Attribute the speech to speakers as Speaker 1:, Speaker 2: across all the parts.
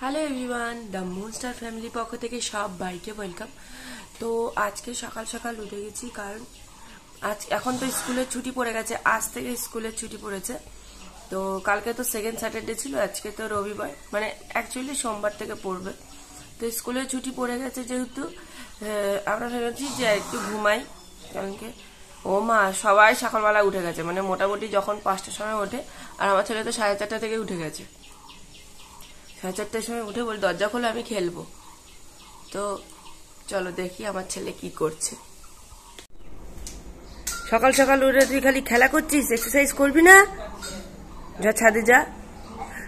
Speaker 1: Hello everyone, the Munster family পক্ষ থেকে সব বাইকে ওয়েলকাম। তো আজকে সকাল সকাল উঠে গেছি, কারণ এখন তো স্কুলের ছুটি পড়ে গেছে। আজ থেকে স্কুলের ছুটি পড়েছে। তো কালকে তো সেকেন্ড স্যাটারডে ছিল, আজকে তো রবিবার, মানে অ্যাকচুয়ালি সোমবার থেকে পড়বে। তো স্কুলের ছুটি পড়ে গেছে যেহেতু আমরা ভেবেছি যে একটু ঘুমাই, কারণ কি ও মা সবাই সকালবেলা উঠে গেছে, মানে মোটামুটি যখন 5টার সময় ওঠে, আর আমার ছেলে তো 4:30 থেকে উঠে গেছে। 4:30টার সময় উঠে বলে দরজা খোলে, আমি খেলবো। তো চলো দেখি আমার ছেলে কি করছে। সকাল সকাল উঠে তুই খালি খেলা করছিস, এক্সারসাইজ করবি না? যা ছাদে যা।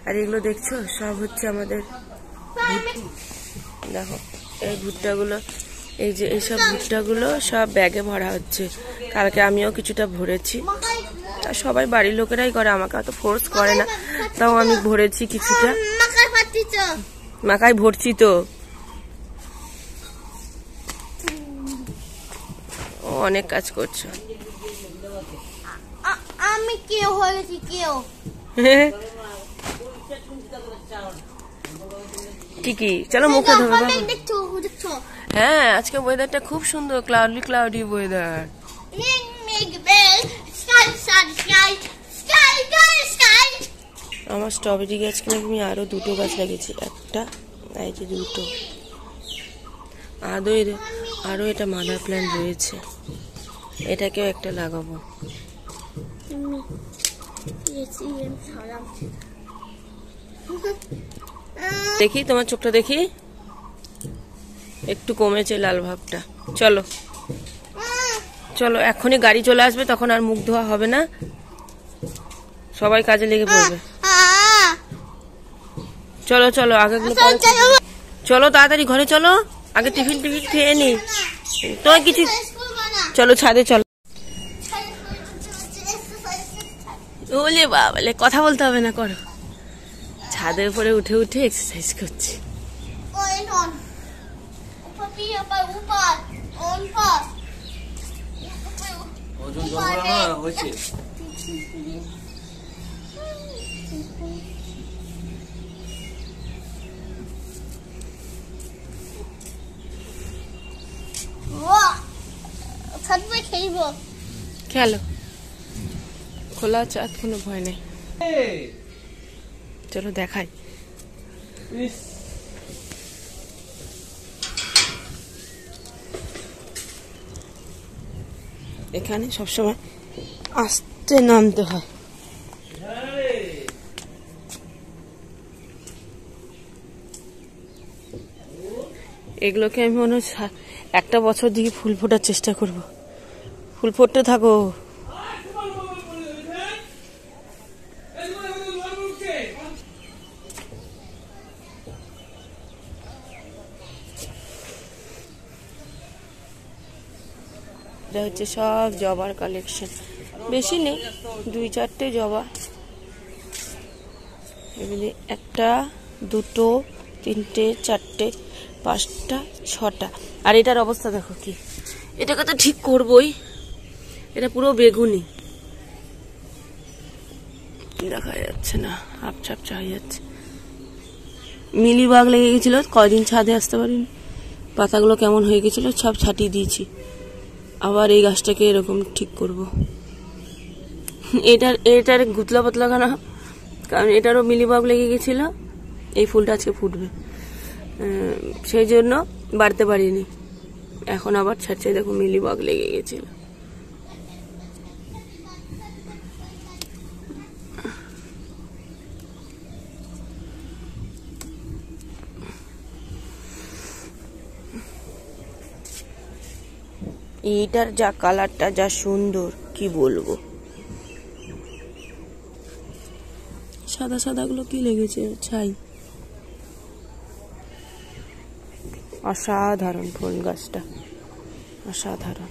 Speaker 1: আর এগুলো দেখছো সব হচ্ছে আমাদের, দেখো এই ভুট্টাগুলো, এই যে এইসব ভুট্টাগুলো সব ব্যাগে ভরা হচ্ছে। কালকে আমিও কিছুটা ভরেছি, আর সবাই বাড়ির লোকেরাই করে, আমাকে অত ফোর্স করে না, তাও আমি ভরেছি কিছুটা। মাকাই ভরছি তো, অনেক কাজ করছো।
Speaker 2: আমি কেউ হয়েছি কেউ
Speaker 1: ঠিকই, চলো মুখে ধরো। হ্যাঁ, আজকে ওয়েদারটা খুব সুন্দর, ক্লাউডি ওয়েদার। আমার স্ট্রবেরি গাছ কিনে আমি আরো 2টো গাছ লাগিয়েছি, একটা এই যে 2টো, আরো এটা মাদার প্ল্যান্ট রয়েছে, এটাকেও একটা লাগাবো। দেখি তোমার চোখটা দেখি, একটু কমেছে লাল ভাবটা। চলো চলো, এখনই গাড়ি চলে আসবে, তখন আর মুখ ধোয়া হবে না, সবাই কাজে লেগে পড়বে। চলো চলো, আগে চলো তাড়াতাড়ি ঘরে চলো, আগে টিফিন খেয়ে নি তো কিছু। চলো ছাদে চলো। ওলে বাবালে, কথা বলতে হবে না, করো। ছাদের উপরে উঠে উঠে এক্সারসাইজ করছি। খেলো, খোলা চাঁদ, কোনো ভয় নেই। চলো দেখাই। এখানে সবসময় আস্তে নামতে হয়। এগুলোকে আমি মনে হয় একটা বছর দিকে ফুল ফোটার চেষ্টা করব। ফুল ফুটতে থাকো। এটা হচ্ছে সব জবার কালেকশন, বেশি নেই, 2-4টে জবা। এগুলি 1, 2, 3, 4, 5, 6টা। আর এটার অবস্থা দেখো কি, এটাকে তো ঠিক করবই, এটা পুরো বেগুনি, দেখা যাচ্ছে না, আপচা হয়ে যাচ্ছে। মিলিবাগ লেগে গেছিল, কয়দিন ছাদে আসতে পারিনি, পাতাগুলো কেমন হয়ে গেছিল সব ছাটিয়ে দিয়েছি। আবার এই গাছটাকে এরকম ঠিক করব। এটার গুতলা পাতলা খানা, কারণ এটারও মিলিবাগ লেগে গেছিল। এই ফুলটা আজকে ফুটবে, সেই জন্য বাড়তে পারিনি। এখন আবার ছাড়ছে, দেখো মিলিবাগ লেগে গেছিল। এইটার যা কালারটা যা সুন্দর, কি বলবো। সাদা সাদা গুলো কি লেগেছে, ছাই। অসাধারণ ফুল গাছটা, অসাধারণ।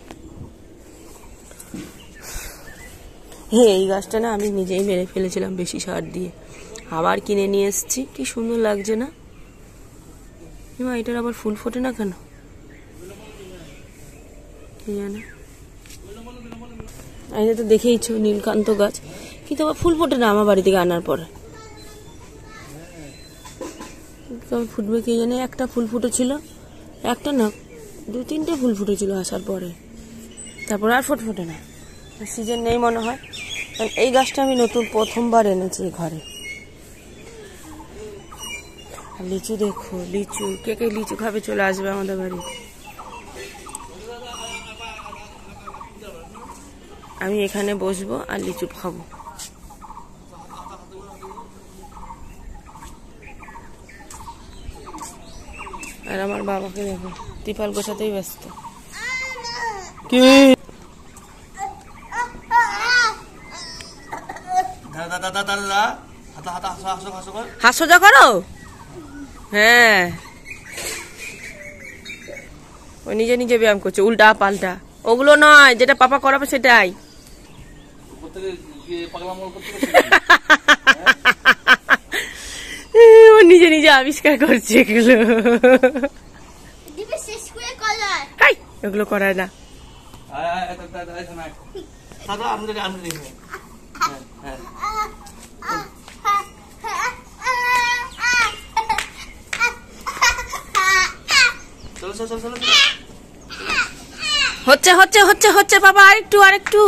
Speaker 1: হ্যাঁ, এই গাছটা না আমি নিজেই মেরে ফেলেছিলাম বেশি সার দিয়ে, আবার কিনে নিয়ে এসেছি। কি সুন্দর লাগছে না? এটার আবার ফুল ফোটে না কেন জানে। আমি তো দেখেইছো নীলকান্ত গাছ, কিন্তু আবার ফুল ফোটে না আমার বাড়ি থেকে আনার পরে। কবে ফুটবে কে জানে। একটা ফুল ফুটেছিল, একটা না 2-3টে ফুল ফুটেছিল আসার পরে, তারপর আর ফোটে না। সিজন নেই মনে হয়। কারণ এই গাছটা আমি নতুন প্রথমবার এনেছি ঘরে। আর লিচু দেখো, লিচু কে কে লিচু খাবে চলে আসবে আমাদের বাড়ি। আমি এখানে বসবো আর লিচু খাবো। আর আমার বাবাকে দেখো, ত্রিপাল গোছাতেই ব্যস্ত। কি হাস্যজা করো? হ্যাঁ, ও নিজে নিজে ব্যায়াম করছে, উল্টা পাল্টা। ওগুলো নয়, যেটা পাপা করাবে সেটাই। ও নিজে নিজে আবিষ্কার করছে এগুলো। এগুলো করায় না। হচ্ছে হচ্ছে হচ্ছে হচ্ছে বাবা, আরেকটু আরেকটু।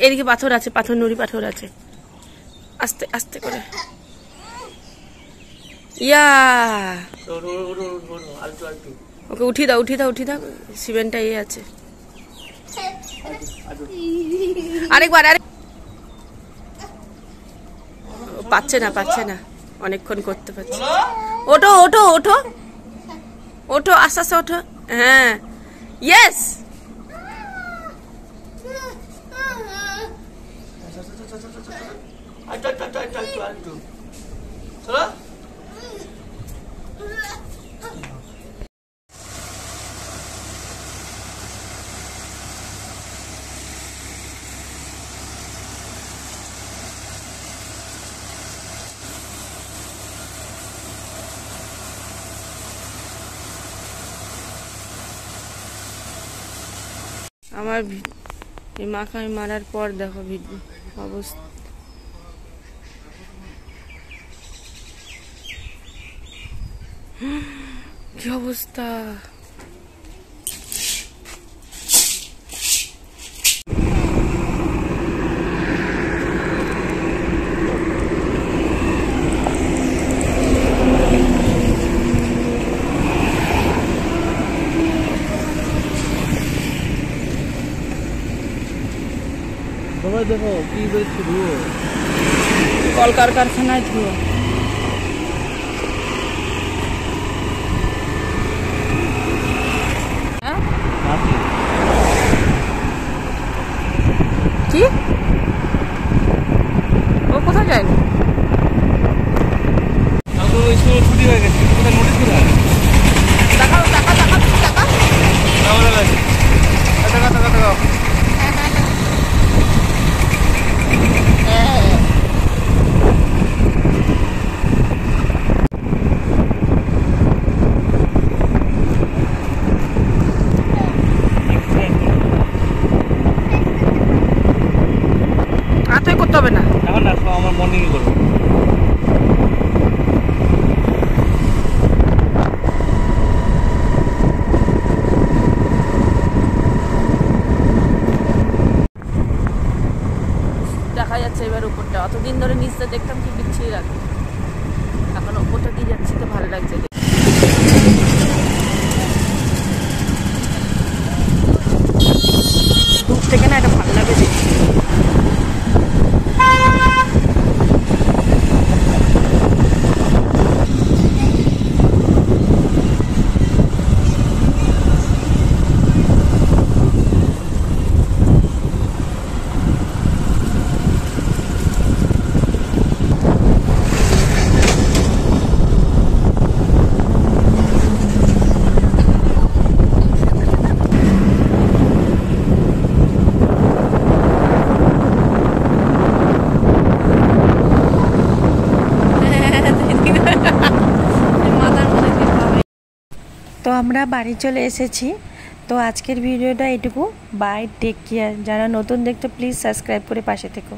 Speaker 1: এদিকে পাথর আছে, পাথর নুড়ি পাথর আছে। আস্তে আস্তে করে। ইয়া ওকে উঠিয়ে দাও, উঠিয়ে দাও, উঠিয়ে দাও। সিমেন্টটা ইয়ে আছে। আরেকবার আরেক। পাচ্ছে না, পাচ্ছে না, অনেকক্ষণ করতে পারছে। ওঠো ওঠো ওঠো ওঠো, আস্তে আস্তে ওঠো। হ্যাঁ, ইয়েস। আমার মাকে আমি মারার পর দেখো ভিডিও অবস্থা। কি অবস্থা!
Speaker 3: দেখো কি বেরোচ্ছে ধুয়ো,
Speaker 1: কলকারখানায় ধুয়ো। কি ও কোথায় যায়নি?
Speaker 3: স্কুল ছুটি হয়ে গেছে, কোথায় নোটিস কোথায়?
Speaker 1: দেখাও টাকা, টাকা টাকা
Speaker 3: টাকা টাকা টাকা।
Speaker 1: করতে হবে না
Speaker 3: এখন, না আমার মর্নিং করবো।
Speaker 1: দেখা যাচ্ছে এবার উপরটা। অতদিন ধরে নিচটা দেখতাম কি বিচ্ছিরি লাগে, এখন উপরটা দিয়ে যাচ্ছি তো ভালো লাগছে। দূর থেকে না এটা ভালো লাগে দেখতে। তো আমরা বাড়ি চলে এসেছি। তো আজকের ভিডিওটা এটুকু। Bye, take care. যারা নতুন দেখতে প্লিজ সাবস্ক্রাইব করে পাশে থেকো।